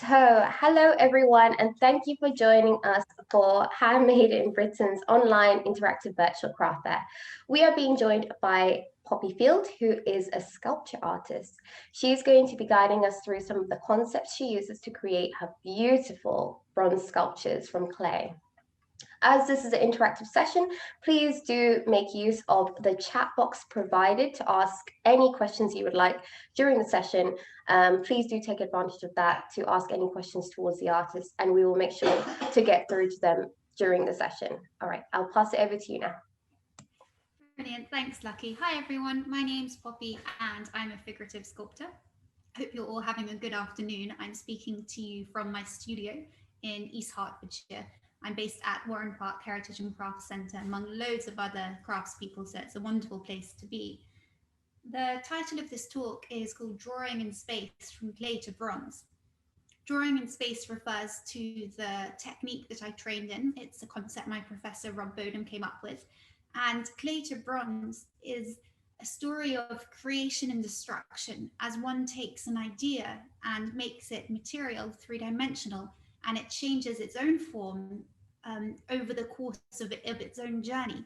Hello everyone, and thank you for joining us for Handmade in Britain's online interactive virtual craft fair. We are being joined by Poppy Field, who is a sculpture artist. She's going to be guiding us through some of the concepts she uses to create her beautiful bronze sculptures from clay. As this is an interactive session, please do make use of the chat box provided to ask any questions you would like during the session. Please do take advantage of that to ask any questions towards the artist, and we will make sure to get through to them during the session. All right, I'll pass it over to you now. Brilliant, thanks Lucky. Hi everyone, my name's Poppy and I'm a figurative sculptor. Hope you're all having a good afternoon. I'm speaking to you from my studio in East Hertfordshire. I'm based at Warren Park Heritage and Crafts Centre among loads of other craftspeople, so it's a wonderful place to be. The title of this talk is called Drawing in Space from Clay to Bronze. Drawing in space refers to the technique that I trained in. It's a concept my professor Rob Bodum came up with. And clay to bronze is a story of creation and destruction as one takes an idea and makes it material, three-dimensional, and it changes its own form over the course of its own journey.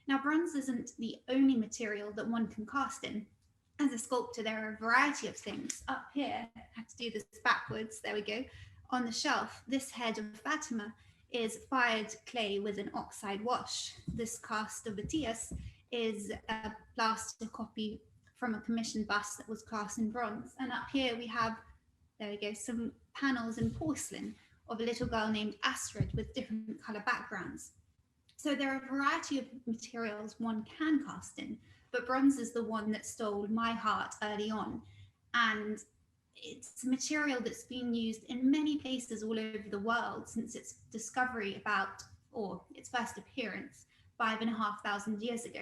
Now, bronze isn't the only material that one can cast in. As a sculptor, there are a variety of things. Up here, I have to do this backwards, there we go. On the shelf, this head of Fatima is fired clay with an oxide wash. This cast of Matthias is a plaster copy from a commissioned bust that was cast in bronze. And up here we have, there we go, some panels in porcelain of a little girl named Astrid with different colour backgrounds. So there are a variety of materials one can cast in, but bronze is the one that stole my heart early on. And it's a material that's been used in many places all over the world since its discovery or its first appearance 5,500 years ago.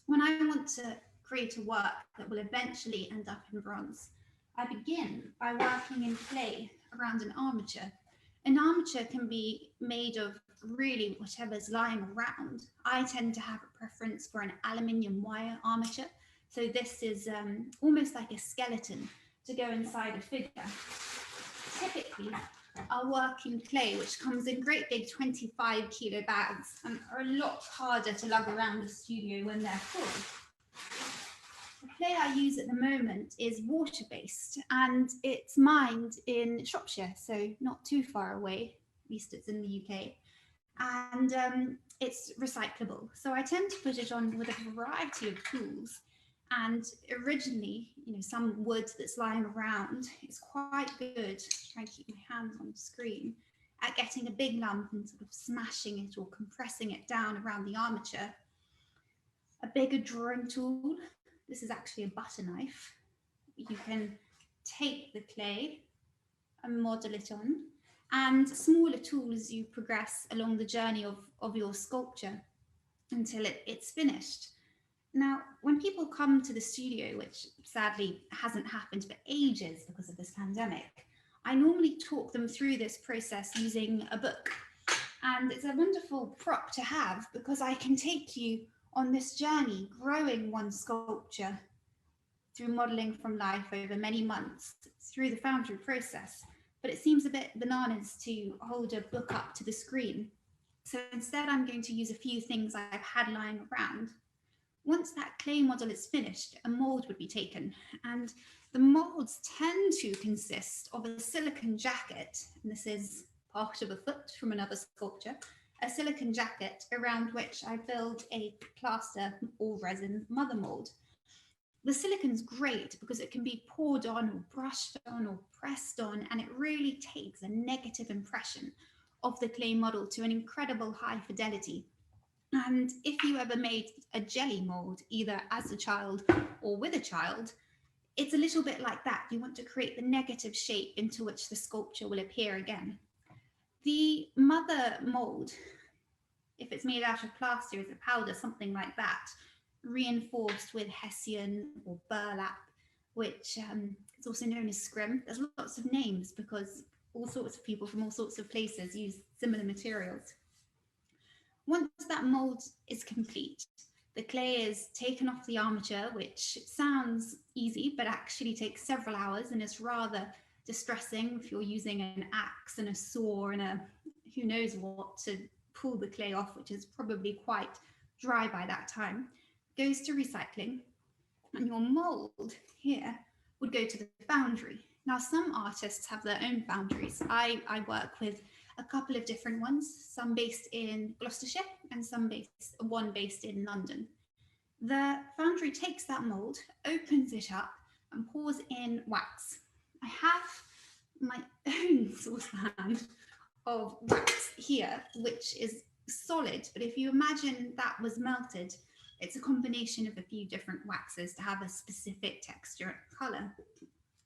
When I want to create a work that will eventually end up in bronze, I begin by working in clay around an armature. An armature can be made of really whatever's lying around. I tend to have a preference for an aluminium wire armature. So this is almost like a skeleton to go inside a figure. Typically, I'll work in clay, which comes in great big 25 kilo bags and are a lot harder to lug around the studio when they're full. The clay I use at the moment is water-based and it's mined in Shropshire, so not too far away, at least it's in the UK. And it's recyclable. So I tend to put it on with a variety of tools. And originally, some wood that's lying around is quite good, trying to keep my hands on the screen, at getting a big lump and sort of smashing it or compressing it down around the armature. A bigger drawing tool, this is actually a butter knife. You can take the clay and model it on, and smaller tools as you progress along the journey of your sculpture until it's finished. Now, when people come to the studio, which sadly hasn't happened for ages because of this pandemic, I normally talk them through this process using a book. And it's a wonderful prop to have because I can take you on this journey, growing one sculpture through modelling from life over many months through the foundry process. But it seems a bit bananas to hold a book up to the screen. So instead, I'm going to use a few things I've had lying around. Once that clay model is finished, a mould would be taken, and the moulds tend to consist of a silicone jacket, and this is part of a foot from another sculpture, a silicone jacket around which I build a plaster or resin mother mould. The silicone's great because it can be poured on or brushed on or pressed on, and it really takes a negative impression of the clay model to an incredible high fidelity. And if you ever made a jelly mold, either as a child or with a child, it's a little bit like that. You want to create the negative shape into which the sculpture will appear again. The mother mold, if it's made out of plaster, is a powder, something like that, reinforced with hessian or burlap, which is also known as scrim. There's lots of names because all sorts of people from all sorts of places use similar materials. Once that mould is complete, the clay is taken off the armature, which sounds easy, but actually takes several hours and is rather distressing if you're using an axe and a saw and a who knows what to pull the clay off, which is probably quite dry by that time, goes to recycling, and your mold here would go to the foundry. Now, some artists have their own foundries. I work with a couple of different ones, some based in Gloucestershire and one based in London. The foundry takes that mold, opens it up, and pours in wax. I have my own saucepan of wax here, which is solid, but if you imagine that was melted, it's a combination of a few different waxes to have a specific texture and color.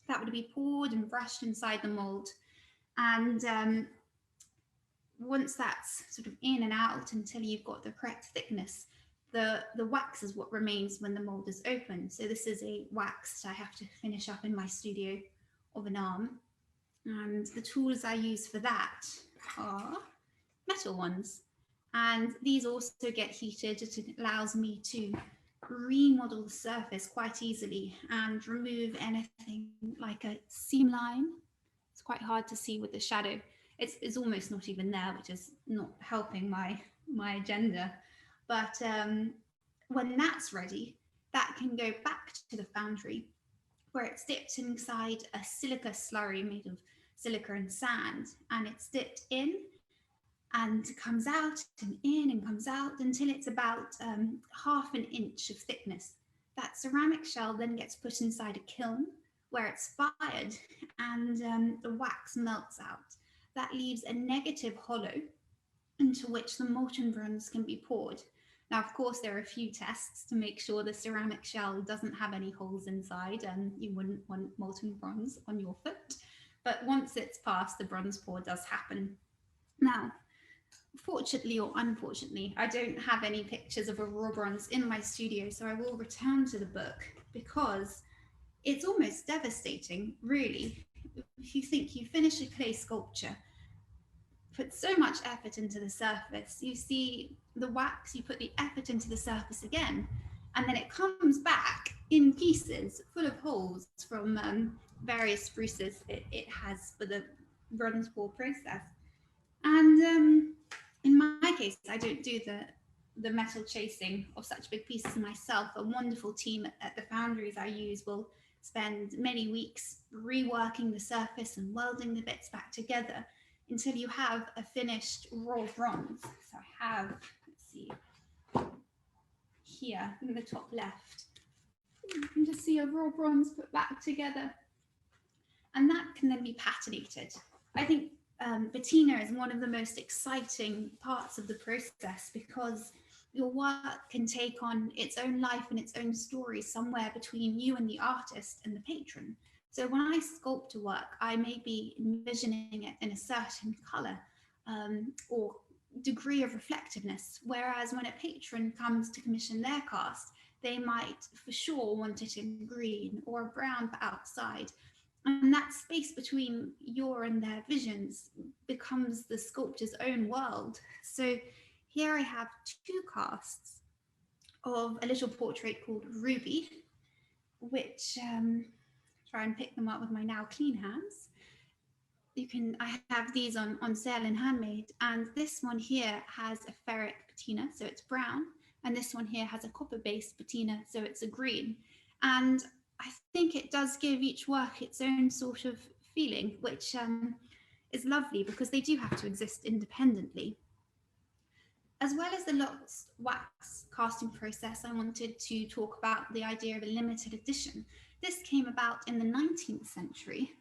That would be poured and brushed inside the mold, and once that's sort of in and out until you've got the correct thickness, the wax is what remains when the mold is open. So this is a wax I have to finish up in my studio of an arm, and the tools I use for that are metal ones, and these also get heated. It allows me to remodel the surface quite easily and remove anything like a seam line. It's quite hard to see with the shadow. It's almost not even there, which is not helping my agenda. But when that's ready, that can go back to the foundry where it's dipped inside a silica slurry made of silica and sand, and it's dipped in and comes out and in and comes out until it's about half an inch of thickness. That ceramic shell then gets put inside a kiln where it's fired, and the wax melts out. That leaves a negative hollow into which the molten bronze can be poured. Now, of course, there are a few tests to make sure the ceramic shell doesn't have any holes inside, and you wouldn't want molten bronze on your foot. But once it's passed, the bronze pour does happen. Now, fortunately or unfortunately, I don't have any pictures of a raw bronze in my studio, so I will return to the book because it's almost devastating, really. If you think you finish a clay sculpture, put so much effort into the surface, you see the wax, you put the effort into the surface again, and then it comes back in pieces full of holes from various spruces it has for the bronze pour process. And in my case, I don't do the metal chasing of such big pieces myself. A wonderful team at the foundries I use will spend many weeks reworking the surface and welding the bits back together until you have a finished raw bronze. So I have, let's see, here in the top left, you can just see a raw bronze put back together. And that can then be patinated. I think patina is one of the most exciting parts of the process because your work can take on its own life and its own story somewhere between you and the artist and the patron. So when I sculpt a work, I may be envisioning it in a certain color or degree of reflectiveness, whereas when a patron comes to commission their cast, they might for sure want it in green or brown for outside. And that space between your and their visions becomes the sculptor's own world. So here I have two casts of a little portrait called Ruby, which try and pick them up with my now clean hands. I have these on sale in Handmade, and this one here has a ferric patina, so it's brown, and this one here has a copper-based patina, so it's a green. And I think it does give each work its own sort of feeling, which is lovely because they do have to exist independently. As well as the lost wax casting process, I wanted to talk about the idea of a limited edition. This came about in the 19th century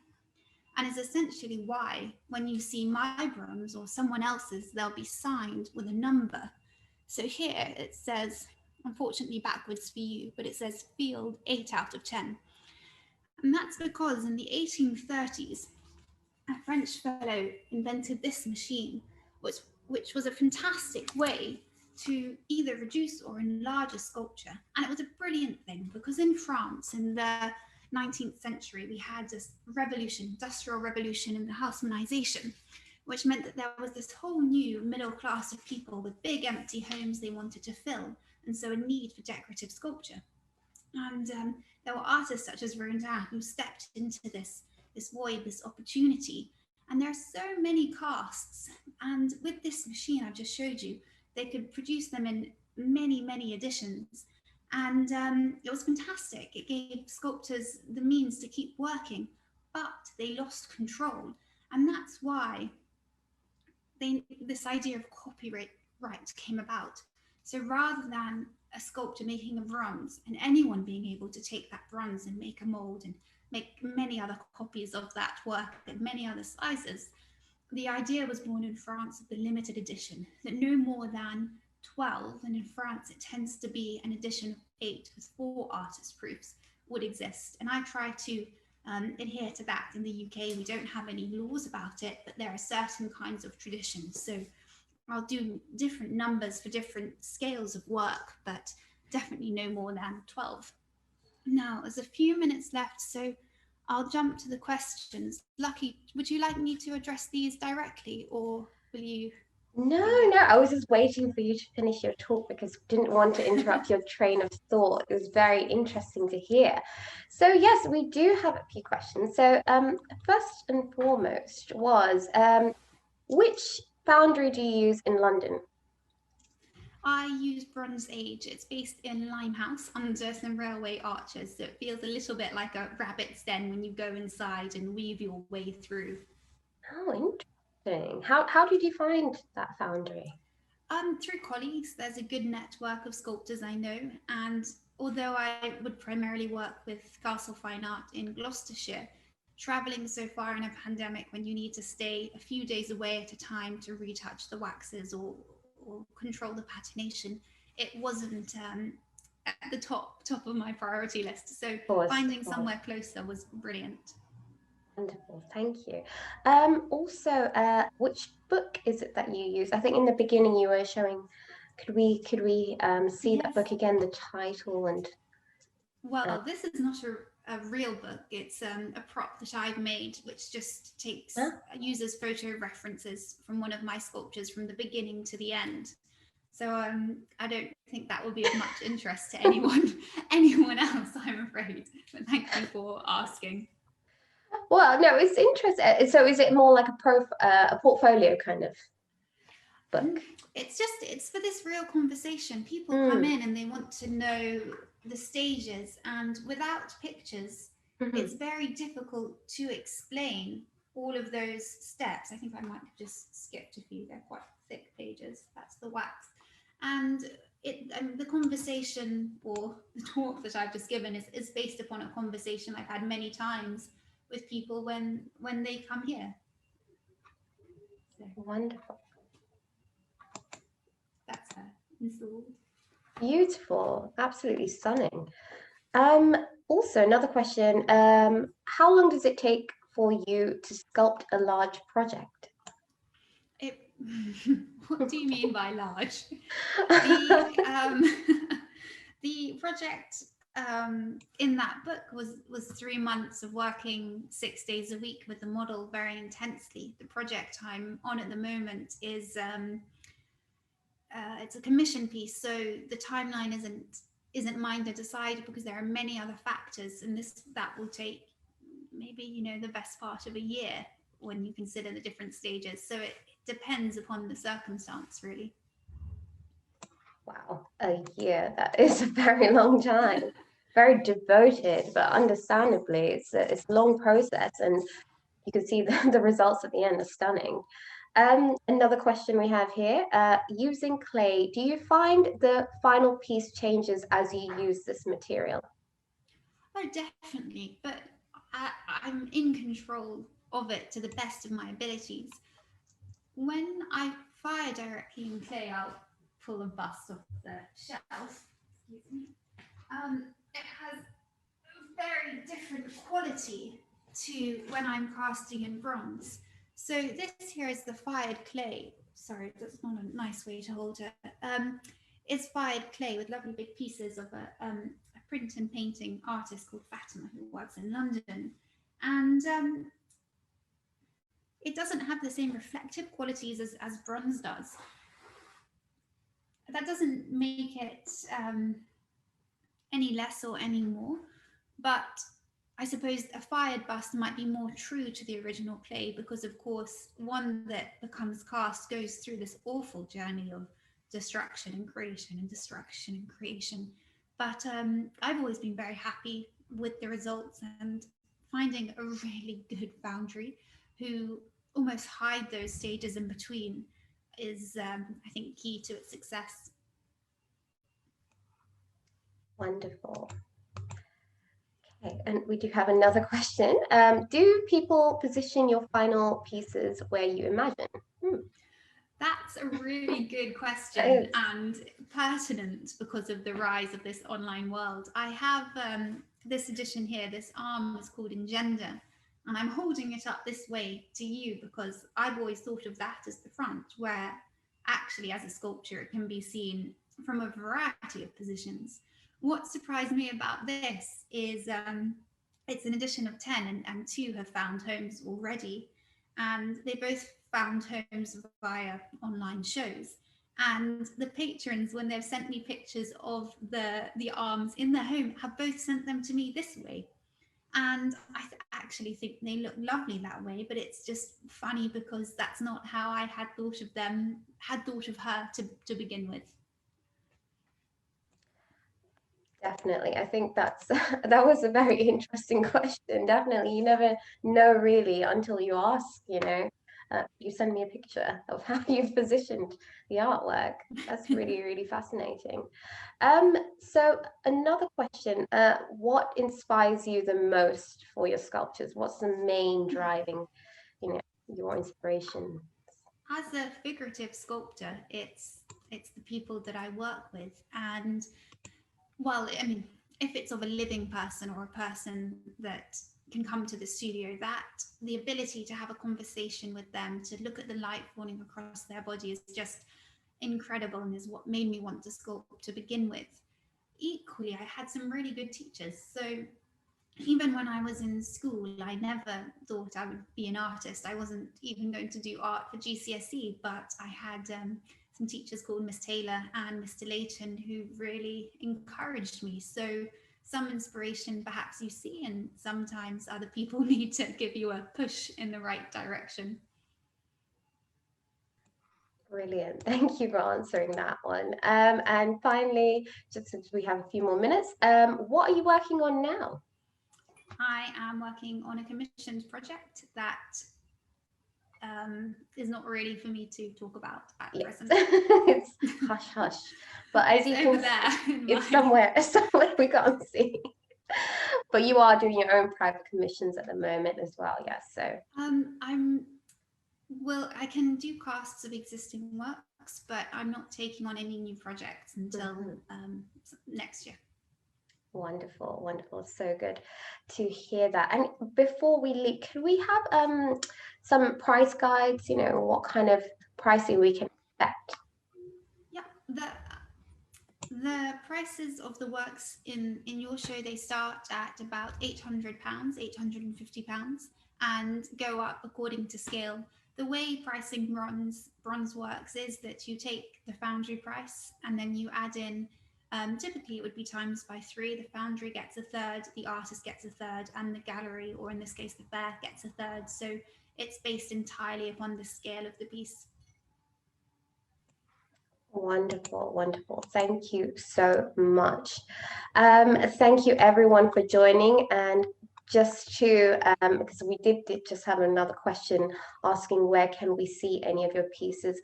and is essentially why when you see my bronze or someone else's, they'll be signed with a number. So here it says, unfortunately backwards for you, but it says field 8 out of 10. And that's because in the 1830s, a French fellow invented this machine, which was a fantastic way to either reduce or enlarge a sculpture. And it was a brilliant thing because in France in the 19th century, we had this revolution, industrial revolution in the haussmannisation, which meant that there was this whole new middle class of people with big empty homes they wanted to fill, and so a need for decorative sculpture. And there were artists such as Rodin who stepped into this this void, this opportunity. And there are so many casts. And with this machine I've just showed you, they could produce them in many, many editions. And it was fantastic. It gave sculptors the means to keep working, but they lost control. And that's why this idea of copyright came about. So rather than a sculptor making a bronze and anyone being able to take that bronze and make a mold and make many other copies of that work in many other sizes, the idea was born in France of the limited edition, that no more than 12, and in France it tends to be an edition of 8 with 4 artist proofs, would exist. And I try to adhere to that. In the UK, we don't have any laws about it, but there are certain kinds of traditions. So I'll do different numbers for different scales of work, but definitely no more than 12. Now, there's a few minutes left, so I'll jump to the questions. Lucky, would you like me to address these directly, or will you? No, I was just waiting for you to finish your talk because I didn't want to interrupt your train of thought. It was very interesting to hear. So yes, we do have a few questions. So first and foremost was, which foundry do you use in London? I use Bronze Age. It's based in Limehouse under some railway arches, so it feels a little bit like a rabbit's den when you go inside and weave your way through. Oh, interesting. How did you find that foundry? Through colleagues. There's a good network of sculptors I know, and although I would primarily work with Castle Fine Art in Gloucestershire, traveling so far in a pandemic when you need to stay a few days away at a time to retouch the waxes or control the patination, it wasn't at the top of my priority list. So finding somewhere closer was brilliant. Wonderful, thank you. Also, which book is it that you use? I think in the beginning you were showing. Could we see that book again? The title and. Well, this is not a real book. It's a prop that I've made, which just uses photo references from one of my sculptures from the beginning to the end. So I don't think that will be of much interest to anyone else, I'm afraid. But thank you for asking. Well, no, it's interesting. So is it more like a portfolio kind of book? It's for this real conversation. People come in and they want to know the stages, and without pictures, it's very difficult to explain all of those steps. I think I might have just skipped a few. They're quite thick pages. That's the wax. And the conversation or the talk that I've just given is based upon a conversation I've had many times with people when they come here. So. Wonderful. That's her installed. Beautiful, absolutely stunning. Also, another question, how long does it take for you to sculpt a large project? What do you mean by large? The project in that book was 3 months of working 6 days a week with the model very intensely. The project I'm on at the moment is it's a commission piece, so the timeline isn't mine to decide because there are many other factors, and that will take maybe the best part of a year when you consider the different stages. So it depends upon the circumstance, really. Wow, a year, that is a very long time. Very devoted, but understandably it's a long process, and you can see the results at the end are stunning. Another question we have here, using clay, do you find the final piece changes as you use this material? Oh, definitely, but I'm in control of it to the best of my abilities. When I fire directly in clay, I'll pull a bust off the shelf. Excuse me. It has a very different quality to when I'm casting in bronze. So this here is the fired clay. Sorry, that's not a nice way to hold it. It's fired clay with lovely big pieces of a print and painting artist called Fatima who works in London. And it doesn't have the same reflective qualities as bronze does. That doesn't make it any less or any more, but I suppose a fired bust might be more true to the original clay because, of course, one that becomes cast goes through this awful journey of destruction and creation and destruction and creation. But I've always been very happy with the results, and finding a really good foundry who almost hide those stages in between is, I think, key to its success. Wonderful. Okay, and we do have another question. Do people position your final pieces where you imagine? That's a really good question and pertinent because of the rise of this online world. I have this edition here, this arm is called Engender, and I'm holding it up this way to you because I've always thought of that as the front, where actually as a sculpture it can be seen from a variety of positions. What surprised me about this is it's an edition of 10 and two have found homes already, and they both found homes via online shows. And the patrons, when they've sent me pictures of the arms in their home, have both sent them to me this way. And I actually think they look lovely that way, but it's just funny because that's not how I had thought of them, had thought of her to begin with. Definitely. I think that was a very interesting question. Definitely. You never know really until you ask, you send me a picture of how you've positioned the artwork. That's really, really fascinating. So another question, what inspires you the most for your sculptures? What's the main driving, your inspiration? As a figurative sculptor, it's the people that I work with. And well, I mean, if it's of a living person or a person that can come to the studio, that the ability to have a conversation with them, to look at the light falling across their body is just incredible and is what made me want to sculpt to begin with. Equally, I had some really good teachers. So even when I was in school, I never thought I would be an artist. I wasn't even going to do art for GCSE, but I had some teachers called Miss Taylor and Mr. Layton who really encouraged me. So some inspiration perhaps you see, and sometimes other people need to give you a push in the right direction. Brilliant. Thank you for answering that one. And finally, just since we have a few more minutes, what are you working on now? I am working on a commissioned project that is not really for me to talk about at present. It's hush hush. But as you can see, it's somewhere we can't see. But you are doing your own private commissions at the moment as well, yes. So I can do casts of existing works, but I'm not taking on any new projects until next year. Wonderful, wonderful. So good to hear that. And before we leave, could we have some price guides, what kind of pricing we can expect? Yeah, the prices of the works in your show, they start at about £800, £850, and go up according to scale. The way pricing bronze works is that you take the foundry price and then you add in, typically it would be times by 3. The foundry gets a third, the artist gets a third, and the gallery, or in this case the fair, gets a third. So it's based entirely upon the scale of the piece. Wonderful, wonderful. Thank you so much. Thank you everyone for joining. And just to, because we did just have another question asking where can we see any of your pieces.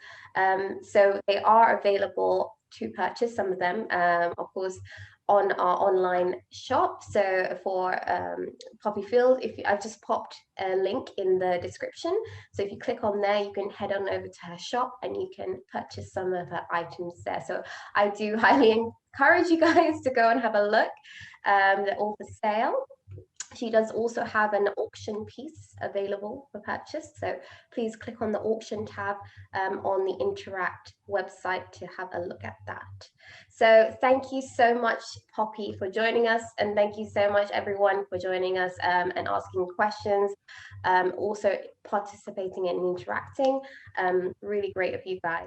So they are available to purchase, some of them, of course, on our online shop. So for Poppy Field, I've just popped a link in the description. So if you click on there, you can head on over to her shop and you can purchase some of her items there. So I do highly encourage you guys to go and have a look. They're all for sale. She does also have an auction piece available for purchase. So please click on the auction tab on the Interact website to have a look at that. So thank you so much, Poppy, for joining us. And thank you so much, everyone, for joining us and asking questions, also participating and interacting. Really great of you guys.